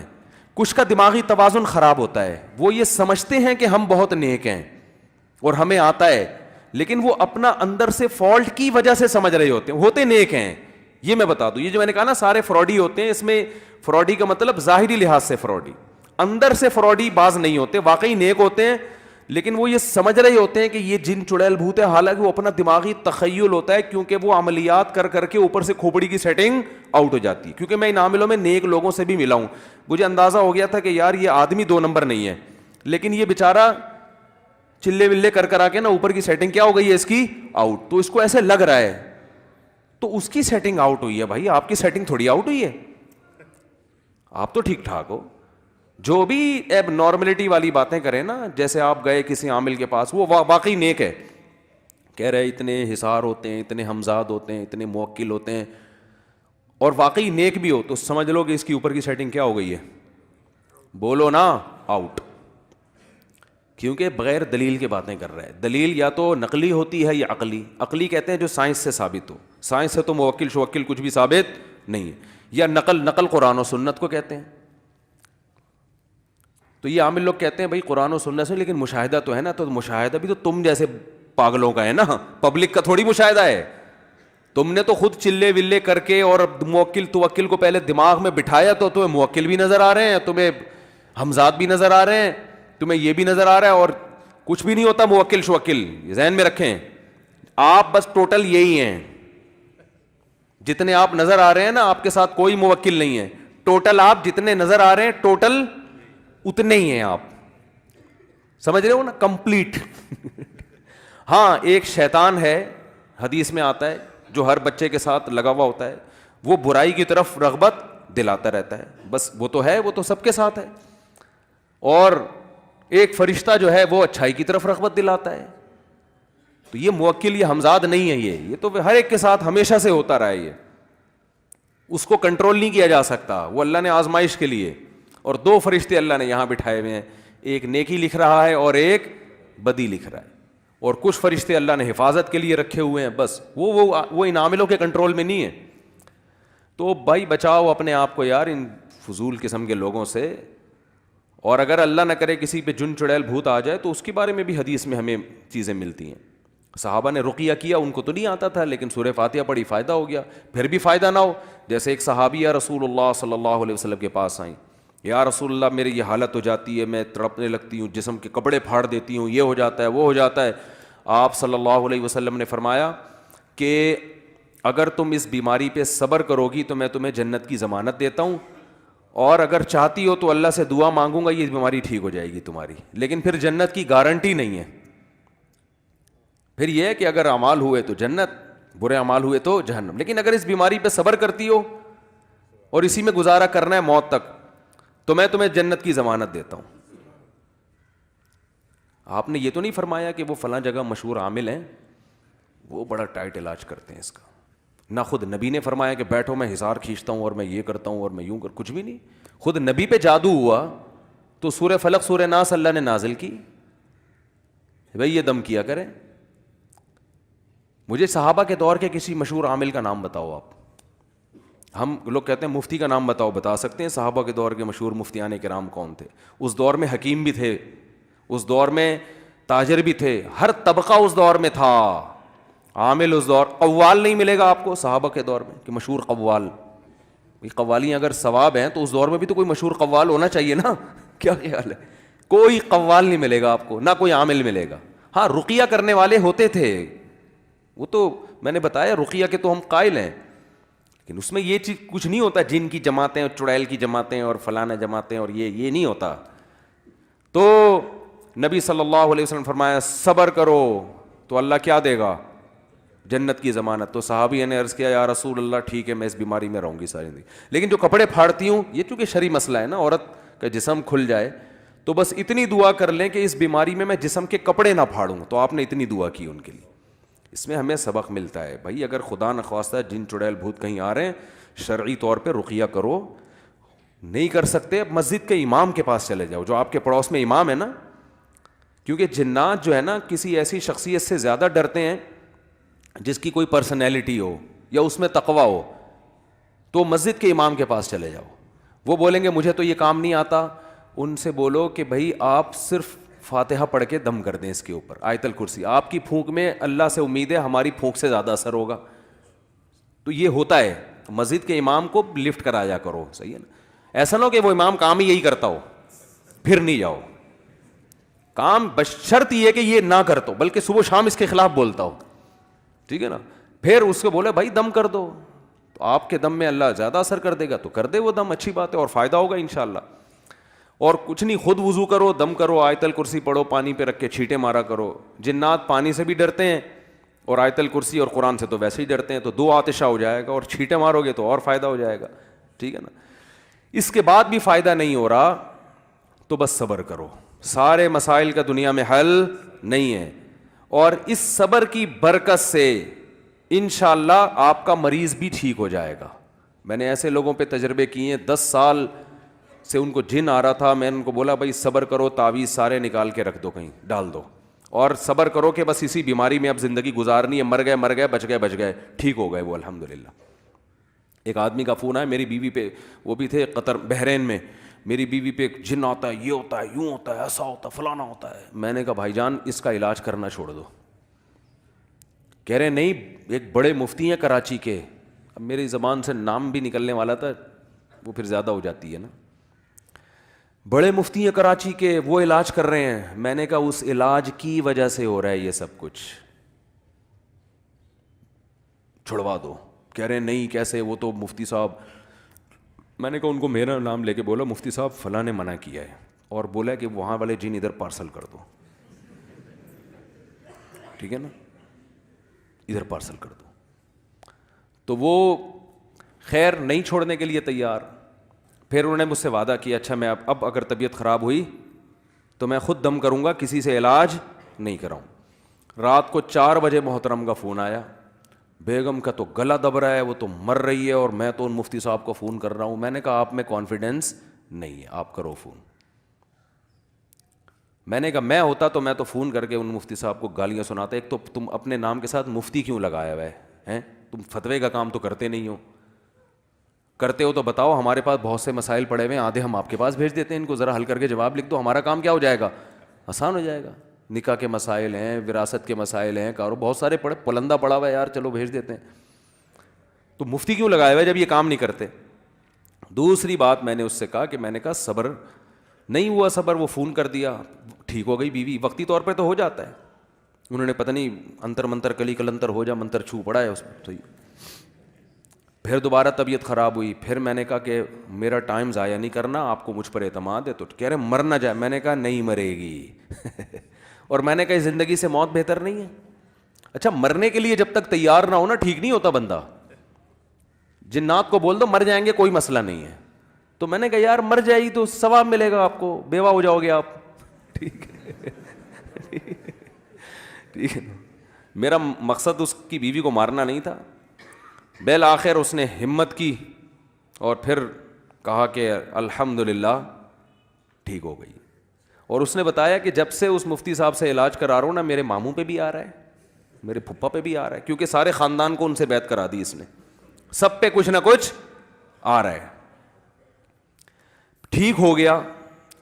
کچھ کا دماغی توازن خراب ہوتا ہے, وہ یہ سمجھتے ہیں کہ ہم بہت نیک ہیں اور ہمیں آتا ہے, لیکن وہ اپنا اندر سے فالٹ کی وجہ سے سمجھ رہے ہوتے نیک ہیں. یہ میں بتا دوں, یہ جو میں نے کہا نا سارے فراڈی ہوتے ہیں, اس میں فراڈی کا مطلب ظاہری لحاظ سے فراڈی, اندر سے فراڈی باز نہیں ہوتے, واقعی نیک ہوتے ہیں, لیکن وہ یہ سمجھ رہے ہوتے ہیں کہ یہ جن چڑیل بھوت ہے, حالانکہ وہ اپنا دماغی تخیل ہوتا ہے, کیونکہ وہ عملیات کر کر کے اوپر سے کھوپڑی کی سیٹنگ آؤٹ ہو جاتی ہے. کیونکہ میں ان عاملوں میں نیک لوگوں سے بھی ملا ہوں, مجھے اندازہ ہو گیا تھا کہ یار یہ آدمی 2 نمبر نہیں ہے, لیکن یہ بیچارہ چلے ولے کر آ کے نا اوپر کی سیٹنگ کیا ہو گئی ہے اس کی آؤٹ, تو اس کو ایسے لگ رہا ہے تو اس کی سیٹنگ آؤٹ ہوئی ہے. بھائی آپ کی سیٹنگ تھوڑی آؤٹ ہوئی ہے, آپ تو ٹھیک ٹھاک ہو. جو بھی ایب نارملٹی والی باتیں کریں نا, جیسے آپ گئے کسی عامل کے پاس, وہ واقعی نیک ہے, کہہ رہے اتنے حصار ہوتے ہیں, اتنے ہمزاد ہوتے ہیں, اتنے موکل ہوتے ہیں, اور واقعی نیک بھی ہو, تو سمجھ لو کہ اس کی اوپر کی سیٹنگ کیا ہو گئی ہے, بولو نا آؤٹ. کیونکہ بغیر دلیل کے باتیں کر رہا ہے. دلیل یا تو نقلی ہوتی ہے یا عقلی. عقلی کہتے ہیں جو سائنس سے ثابت ہو, سائنس سے تو موکل شوکل کچھ بھی ثابت نہیں ہے. یا نقل قرآن و سنت کو کہتے ہیں. تو یہ عامل لوگ کہتے ہیں بھائی قرآن و سنت سے, لیکن مشاہدہ تو ہے نا, تو مشاہدہ بھی تو تم جیسے پاگلوں کا ہے نا, پبلک کا تھوڑی مشاہدہ ہے. تم نے تو خود چلے ولے کر کے اور موکل توکل کو پہلے دماغ میں بٹھایا, تو تمہیں موکل بھی نظر آ رہے ہیں, تمہیں ہمزاد بھی نظر آ رہے ہیں, تمہیں یہ بھی نظر آ رہا ہے, اور کچھ بھی نہیں ہوتا موکل شوکل. ذہن میں رکھیں آپ بس ٹوٹل یہی ہیں, جتنے آپ نظر آ رہے ہیں نا, آپ کے ساتھ کوئی موکل نہیں ہے. ٹوٹل آپ جتنے نظر آ رہے ہیں ٹوٹل اتنے ہی ہیں آپ, سمجھ رہے ہو نا, کمپلیٹ. ہاں ایک شیطان ہے, حدیث میں آتا ہے, جو ہر بچے کے ساتھ لگا ہوا ہوتا ہے, وہ برائی کی طرف رغبت دلاتا رہتا ہے, بس وہ تو ہے, وہ تو سب کے ساتھ ہے. اور ایک فرشتہ جو ہے وہ اچھائی کی طرف رغبت دلاتا ہے. تو یہ موکل, یہ ہمزاد نہیں ہے, یہ تو ہر ایک کے ساتھ ہمیشہ سے ہوتا رہا ہے. یہ اس کو کنٹرول نہیں کیا جا سکتا, وہ اللہ نے آزمائش کے لیے, اور 2 فرشتے اللہ نے یہاں بٹھائے ہوئے ہیں, ایک نیکی لکھ رہا ہے اور ایک بدی لکھ رہا ہے, اور کچھ فرشتے اللہ نے حفاظت کے لیے رکھے ہوئے ہیں, بس وہ ان عاملوں کے کنٹرول میں نہیں ہے. تو بھائی بچاؤ اپنے آپ کو یار ان فضول قسم کے لوگوں سے. اور اگر اللہ نہ کرے کسی پہ جن چڑیل بھوت آ جائے, تو اس کے بارے میں بھی حدیث میں ہمیں چیزیں ملتی ہیں. صحابہ نے رقیہ کیا, ان کو تو نہیں آتا تھا, لیکن سورہ فاتحہ پڑھی, فائدہ ہو گیا. پھر بھی فائدہ نہ ہو, جیسے ایک صحابیہ رسول اللہ صلی اللہ علیہ وسلم کے پاس آئیں, یا رسول اللہ میری یہ حالت ہو جاتی ہے, میں تڑپنے لگتی ہوں, جسم کے کپڑے پھاڑ دیتی ہوں, یہ ہو جاتا ہے, وہ ہو جاتا ہے. آپ صلی اللہ علیہ وسلم نے فرمایا کہ اگر تم اس بیماری پہ صبر کرو گی تو میں تمہیں جنت کی ضمانت دیتا ہوں, اور اگر چاہتی ہو تو اللہ سے دعا مانگوں گا, یہ بیماری ٹھیک ہو جائے گی تمہاری, لیکن پھر جنت کی گارنٹی نہیں ہے. پھر یہ ہے کہ اگر اعمال ہوئے تو جنت, برے اعمال ہوئے تو جہنم. لیکن اگر اس بیماری پہ صبر کرتی ہو اور اسی میں گزارا کرنا ہے موت تک, تو میں تمہیں جنت کی ضمانت دیتا ہوں. آپ نے یہ تو نہیں فرمایا کہ وہ فلاں جگہ مشہور عامل ہیں, وہ بڑا ٹائٹ علاج کرتے ہیں اس کا. نہ خود نبی نے فرمایا کہ بیٹھو میں حصار کھینچتا ہوں اور میں یہ کرتا ہوں اور میں یوں کچھ بھی نہیں. خود نبی پہ جادو ہوا تو سورہ فلق سورہ ناس اللہ نے نازل کی, بھائی یہ دم کیا کریں. مجھے صحابہ کے دور کے کسی مشہور عامل کا نام بتاؤ آپ. ہم لوگ کہتے ہیں مفتی کا نام بتاؤ, بتا سکتے ہیں صحابہ کے دور کے مشہور مفتیان کرام کون تھے؟ اس دور میں حکیم بھی تھے, اس دور میں تاجر بھی تھے, ہر طبقہ اس دور میں تھا. عامل اس دور, قوال نہیں ملے گا آپ کو صحابہ کے دور میں کہ مشہور قوال. قوالیاں اگر ثواب ہیں تو اس دور میں بھی تو کوئی مشہور قوال ہونا چاہیے نا. کیا خیال ہے؟ کوئی قوال نہیں ملے گا آپ کو, نہ کوئی عامل ملے گا. ہاں رقیہ کرنے والے ہوتے تھے, وہ تو میں نے بتایا رقیہ کے تو ہم قائل ہیں, لیکن اس میں یہ چیز کچھ نہیں ہوتا, جن کی جماعتیں اور چڑیل کی جماعتیں اور فلانا جماعتیں اور یہ نہیں ہوتا. تو نبی صلی اللہ علیہ وسلم فرمایا صبر کرو تو اللہ کیا دے گا؟ جنت کی ضمانت. تو صحابی نے عرض کیا یا رسول اللہ ٹھیک ہے میں اس بیماری میں رہوں گی ساری زندگی, لیکن جو کپڑے پھاڑتی ہوں, یہ چونکہ شرعی مسئلہ ہے نا, عورت کا جسم کھل جائے تو بس اتنی دعا کر لیں کہ اس بیماری میں جسم کے کپڑے نہ پھاڑوں. تو آپ نے اتنی دعا کی ان کے لیے. اس میں ہمیں سبق ملتا ہے بھائی, اگر خدا نخواستہ جن چڑیل بھوت کہیں آ رہے ہیں, شرعی طور پہ رقیہ کرو. نہیں کر سکتے مسجد کے امام کے پاس چلے جاؤ, جو آپ کے پڑوس میں امام ہے نا, کیونکہ جنات جو ہے نا کسی ایسی شخصیت سے زیادہ ڈرتے ہیں جس کی کوئی پرسنالٹی ہو یا اس میں تقوی ہو، تو مسجد کے امام کے پاس چلے جاؤ. وہ بولیں گے مجھے تو یہ کام نہیں آتا، ان سے بولو کہ بھائی آپ صرف فاتحہ پڑھ کے دم کر دیں اس کے اوپر، آیت الکرسی. آپ کی پھونک میں اللہ سے امید ہے ہماری پھونک سے زیادہ اثر ہوگا. تو یہ ہوتا ہے، مسجد کے امام کو لفٹ کرایا کرو، صحیح ہے نا. ایسا نہ ہو کہ وہ امام کام ہی یہی کرتا ہو پھر نہیں جاؤ. کام بشرط یہ کہ یہ نہ کرتا ہو، بلکہ صبح شام اس کے خلاف بولتا ہو، ٹھیک ہے نا. پھر اس کو بولے بھائی دم کر دو، تو آپ کے دم میں اللہ زیادہ اثر کر دے گا تو کر دے وہ دم، اچھی بات ہے اور فائدہ ہوگا انشاءاللہ. اور کچھ نہیں، خود وضو کرو، دم کرو، آیت الکرسی پڑھو، پانی پہ رکھ کے چھینٹے مارا کرو. جنات پانی سے بھی ڈرتے ہیں اور آیت الکرسی اور قرآن سے تو ویسے ہی ڈرتے ہیں، تو دو آتشہ ہو جائے گا، اور چھینٹے مارو گے تو اور فائدہ ہو جائے گا، ٹھیک ہے نا. اس کے بعد بھی فائدہ نہیں ہو رہا تو بس صبر کرو. سارے مسائل کا دنیا میں حل نہیں ہے، اور اس صبر کی برکت سے انشاءاللہ آپ کا مریض بھی ٹھیک ہو جائے گا. میں نے ایسے لوگوں پہ تجربے کیے ہیں، 10 سال سے ان کو جن آ رہا تھا، میں نے ان کو بولا بھائی صبر کرو، تعویذ سارے نکال کے رکھ دو، کہیں ڈال دو، اور صبر کرو کہ بس اسی بیماری میں اب زندگی گزارنی ہے، مر گئے بچ گئے، ٹھیک ہو گئے وہ الحمدللہ. ایک آدمی کا فون آیا میری بیوی پہ، وہ بھی تھے قطر بحرین میں، میری بیوی پہ ایک جن آتا ہے، یہ ہوتا ہے، یوں ہوتا ہے، ایسا ہوتا ہے، فلانا ہوتا ہے. میں نے کہا بھائی جان اس کا علاج کرنا چھوڑ دو. کہہ رہے نہیں، ایک بڑے مفتی ہیں کراچی کے، اب میری زبان سے نام بھی نکلنے والا تھا، وہ پھر زیادہ ہو جاتی ہے نا. بڑے مفتی ہیں کراچی کے، وہ علاج کر رہے ہیں. میں نے کہا اس علاج کی وجہ سے ہو رہا ہے یہ سب کچھ، چھڑوا دو. کہہ رہے نہیں کیسے، وہ تو مفتی صاحب. میں نے کہا ان کو میرا نام لے کے بولا مفتی صاحب فلاں نے منع کیا ہے، اور بولا کہ وہاں والے جن ادھر پارسل کر دو، ٹھیک ہے نا، ادھر پارسل کر دو. تو وہ خیر نہیں چھوڑنے کے لیے تیار. پھر انہوں نے مجھ سے وعدہ کیا اچھا میں اب اگر طبیعت خراب ہوئی تو میں خود دم کروں گا، کسی سے علاج نہیں کراؤں. رات کو 4 بجے محترم کا فون آیا، بیگم کا تو گلا دب رہا ہے، وہ تو مر رہی ہے، اور میں تو ان مفتی صاحب کو فون کر رہا ہوں. میں نے کہا آپ میں کانفیڈنس نہیں ہے، آپ کرو فون. میں نے کہا میں ہوتا تو میں تو فون کر کے ان مفتی صاحب کو گالیاں سناتا. ایک تو تم اپنے نام کے ساتھ مفتی کیوں لگایا ہوا ہے؟ تم فتوے کا کام تو کرتے نہیں ہو، کرتے ہو تو بتاؤ. ہمارے پاس بہت سے مسائل پڑے ہوئے ہیں، آدھے ہم آپ کے پاس بھیج دیتے ہیں، ان کو ذرا حل کر کے جواب لکھ دو، ہمارا کام کیا ہو جائے گا، آسان ہو جائے گا. نکاح کے مسائل ہیں، وراثت کے مسائل ہیں، کارو بہت سارے پڑے، پلندہ پڑا ہوا ہے یار، چلو بھیج دیتے ہیں. تو مفتی کیوں لگایا ہوا ہے جب یہ کام نہیں کرتے؟ دوسری بات میں نے اس سے کہا کہ میں نے کہا صبر نہیں ہوا، صبر وہ فون کر دیا، ٹھیک ہو گئی بیوی، وقتی طور پہ تو ہو جاتا ہے. انہوں نے پتہ نہیں انتر منتر کلی کلنتر ہو جا منتر چھو پڑا ہے اس میں. تو پھر دوبارہ طبیعت خراب ہوئی. پھر میں نے کہا کہ میرا ٹائم ضائع نہیں کرنا، آپ کو مجھ پر اعتماد ہے. تو کہہ رہے مر نہ جائے. میں نے کہا نہیں مرے گی. اور میں نے کہا زندگی سے موت بہتر نہیں ہے. اچھا مرنے کے لیے جب تک تیار نہ ہو نا ٹھیک نہیں ہوتا بندہ. جنات کو بول دو مر جائیں گے کوئی مسئلہ نہیں ہے. تو میں نے کہا یار مر جائے گی تو ثواب ملے گا آپ کو، بیوہ ہو جاؤ گے آپ. ٹھیک ہے ٹھیک ہے. میرا مقصد اس کی بیوی کو مارنا نہیں تھا. بالآخر اس نے ہمت کی اور پھر کہا کہ الحمدللہ ٹھیک ہو گئی. اور اس نے بتایا کہ جب سے اس مفتی صاحب سے علاج کرا رہا ہوں نا، میرے ماموں پہ بھی آ رہا ہے، میرے پھپھا پہ بھی آ رہا ہے، کیونکہ سارے خاندان کو ان سے بیعت کرا دی اس نے، سب پہ کچھ نہ کچھ آ رہا ہے. ٹھیک ہو گیا.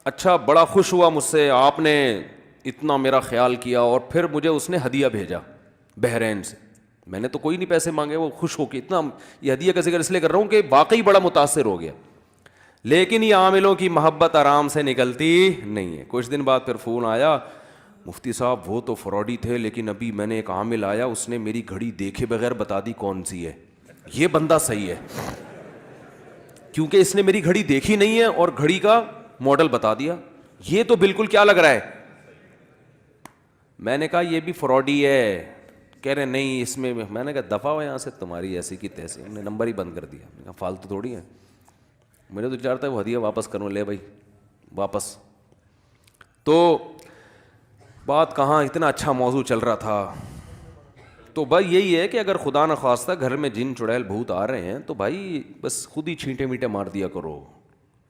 اچھا بڑا خوش ہوا مجھ سے، آپ نے اتنا میرا خیال کیا. اور پھر مجھے اس نے ہدیہ بھیجا بحرین سے. میں نے تو کوئی نہیں پیسے مانگے، وہ خوش ہو کے اتنا، یہ ہدیہ کا ذکر اس لیے کر رہا ہوں کہ واقعی بڑا متاثر ہو گیا. لیکن یہ عاملوں کی محبت آرام سے نکلتی نہیں ہے. کچھ دن بعد پھر فون آیا، مفتی صاحب وہ تو فراڈی تھے، لیکن ابھی میں نے ایک عامل آیا، اس نے میری گھڑی دیکھے بغیر بتا دی کون سی ہے. یہ بندہ صحیح ہے، کیونکہ اس نے میری گھڑی دیکھی نہیں ہے اور گھڑی کا ماڈل بتا دیا. یہ تو بالکل کیا لگ رہا ہے. میں نے کہا یہ بھی فراڈی ہے. کہہ رہے نہیں اس میں نے کہا دفعہ ہو یہاں سے، تمہاری ایسی کی تیسی. ہم نے نمبر ہی بند کر دیا. میں کہا فالتو تھوڑی ہے، مجھے تو چاہتا ہے وہ ہدیہ واپس کروں. لے بھائی واپس. تو بات کہاں، اتنا اچھا موضوع چل رہا تھا. تو بھائی یہی ہے کہ اگر خدا نخواستہ گھر میں جن چڑیل بھوت آ رہے ہیں تو بھائی بس خود ہی چھینٹے میٹے مار دیا کرو.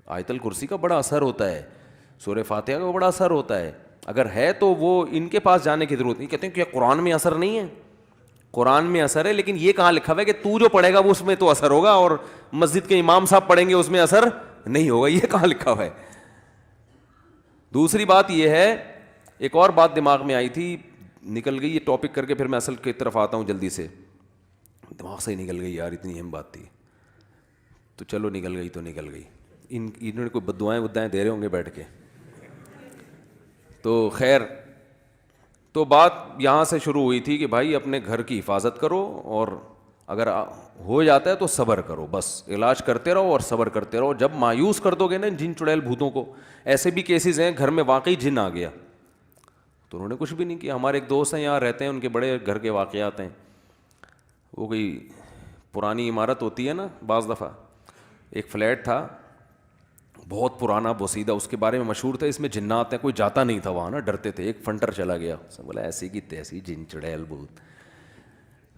آیت الکرسی کا بڑا اثر ہوتا ہے، سورہ فاتحہ کا بڑا اثر ہوتا ہے. اگر ہے تو وہ ان کے پاس جانے کی ضرورت نہیں. کہتے ہیں کہ قرآن میں اثر نہیں ہے. قرآن میں اثر ہے، لیکن یہ کہاں لکھا ہوا ہے کہ تو جو پڑھے گا وہ اس میں تو اثر ہوگا اور مسجد کے امام صاحب پڑھیں گے اس میں اثر نہیں ہوگا، یہ کہاں لکھا ہوا ہے؟ دوسری بات یہ ہے، ایک اور بات دماغ میں آئی تھی، نکل گئی یہ ٹاپک کر کے، پھر میں اصل کی طرف آتا ہوں جلدی سے، دماغ سے ہی نکل گئی یار، اتنی اہم بات تھی تو چلو نکل گئی تو نکل گئی. انہوں نے کوئی بددعائیں ودائیں دے رہے ہوں گے بیٹھ کے. تو خیر، تو بات یہاں سے شروع ہوئی تھی کہ بھائی اپنے گھر کی حفاظت کرو، اور اگر ہو جاتا ہے تو صبر کرو، بس علاج کرتے رہو اور صبر کرتے رہو. جب مایوس کر دو گے نا جن چڑیل بھوتوں کو، ایسے بھی کیسز ہیں گھر میں واقعی جن آ گیا تو انہوں نے کچھ بھی نہیں کیا. ہمارے ایک دوست ہیں یہاں رہتے ہیں، ان کے بڑے گھر کے واقعات ہیں. وہ کوئی پرانی عمارت ہوتی ہے نا، بعض دفعہ ایک فلیٹ تھا بہت پرانا بوسیدہ، اس کے بارے میں مشہور تھا اس میں جنات ہیں، کوئی جاتا نہیں تھا وہاں نا، ڈرتے تھے. ایک فنٹر چلا گیا، اس نے بولا ایسی کی تیسی جن چڑیل بھوت.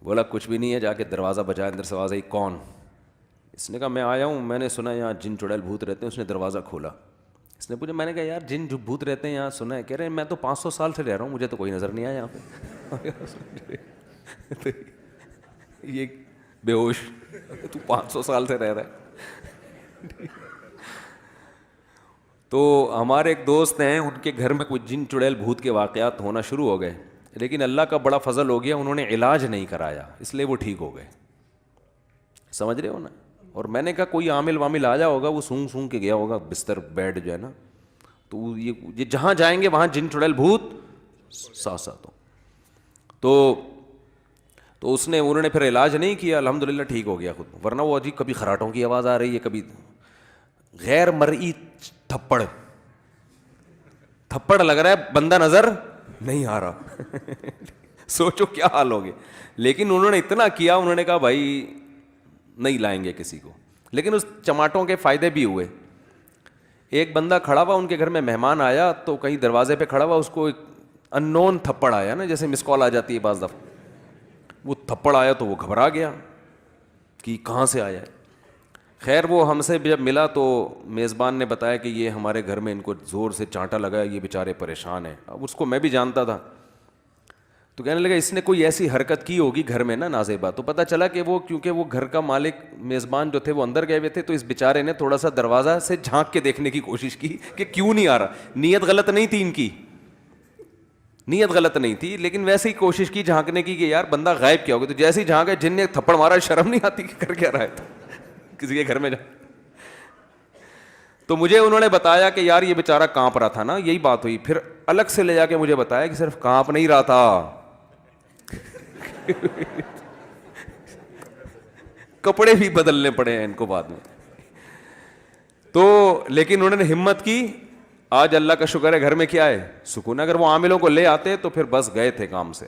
بولا کچھ بھی نہیں ہے، جا کے دروازہ بجایا، اندر سے آواز آئی کون؟ اس نے کہا میں آیا ہوں، میں نے سنا یہاں جن چڑیل بھوت رہتے ہیں. اس نے دروازہ کھولا، اس نے پوچھا، میں نے کہا یار جن جو بھوت رہتے ہیں یہاں سنا ہے؟ کہہ رہے ہیں میں تو 500 سال سے رہ رہا ہوں، مجھے تو کوئی نظر نہیں آیا یہاں پہ. یہ بے ہوش، تو 500 سال سے رہ رہا ہے. تو ہمارے ایک دوست ہیں، ان کے گھر میں کوئی جن چڑیل بھوت کے واقعات ہونا شروع ہو گئے، لیکن اللہ کا بڑا فضل ہو گیا، انہوں نے علاج نہیں کرایا، اس لیے وہ ٹھیک ہو گئے. سمجھ رہے ہو نا؟ اور میں نے کہا کوئی عامل وامل آ جا ہوگا، وہ سونگ سونگ کے گیا ہوگا بستر بیڈ جو ہے نا، تو یہ جہاں جائیں گے وہاں جن چڑیل بھوت ساتھ ساتھ ہو. تو اس نے، انہوں نے پھر علاج نہیں کیا، الحمدللہ ٹھیک ہو گیا خود. ورنہ وہ عجیب کبھی خراٹوں کی آواز آ رہی ہے، کبھی غیر مرئی تھپڑ لگ رہا ہے، بندہ نظر نہیں آ رہا. سوچو کیا حال ہوگے. لیکن انہوں نے اتنا کیا، انہوں نے کہا بھائی نہیں لائیں گے کسی کو. لیکن اس چماٹوں کے فائدے بھی ہوئے. ایک بندہ کھڑا ہوا ان کے گھر میں، مہمان آیا تو کہیں دروازے پہ کھڑا ہوا، اس کو ایک ان نون تھپڑ آیا نا، جیسے مس کال آ جاتی ہے بعض دفعہ، وہ تھپڑ آیا تو وہ گھبرا گیا کہ کہاں سے آیا ہے. خیر وہ ہم سے جب ملا تو میزبان نے بتایا کہ یہ ہمارے گھر میں ان کو زور سے چانٹا لگا ہے، یہ بیچارے پریشان ہیں. اب اس کو میں بھی جانتا تھا، تو کہنے لگا اس نے کوئی ایسی حرکت کی ہوگی گھر میں نا نازیبا. تو پتہ چلا کہ وہ کیونکہ وہ گھر کا مالک میزبان جو تھے وہ اندر گئے ہوئے تھے، تو اس بیچارے نے تھوڑا سا دروازہ سے جھانک کے دیکھنے کی کوشش کی کہ کیوں نہیں آ رہا. نیت غلط نہیں تھی ان کی، نیت غلط نہیں تھی، لیکن ویسے ہی کوشش کی جھانکنے کی کہ یار بندہ غائب کیا ہوگا. تو جیسے ہی جھانکا، جن نے تھپڑ مارا، شرم نہیں آتی کہ کر کیا رہا ہے کسی کے گھر میں جا. تو مجھے انہوں نے بتایا کہ یار یہ بیچارہ کانپ رہا تھا نا، یہی بات ہوئی. پھر الگ سے لے جا کے مجھے بتایا کہ صرف کانپ نہیں رہا تھا، کپڑے بھی بدلنے پڑے ہیں ان کو بعد میں. تو لیکن انہوں نے ہمت کی. آج اللہ کا شکر ہے گھر میں کیا ہے؟ سکون. اگر وہ عاملوں کو لے آتے تو پھر بس گئے تھے کام سے.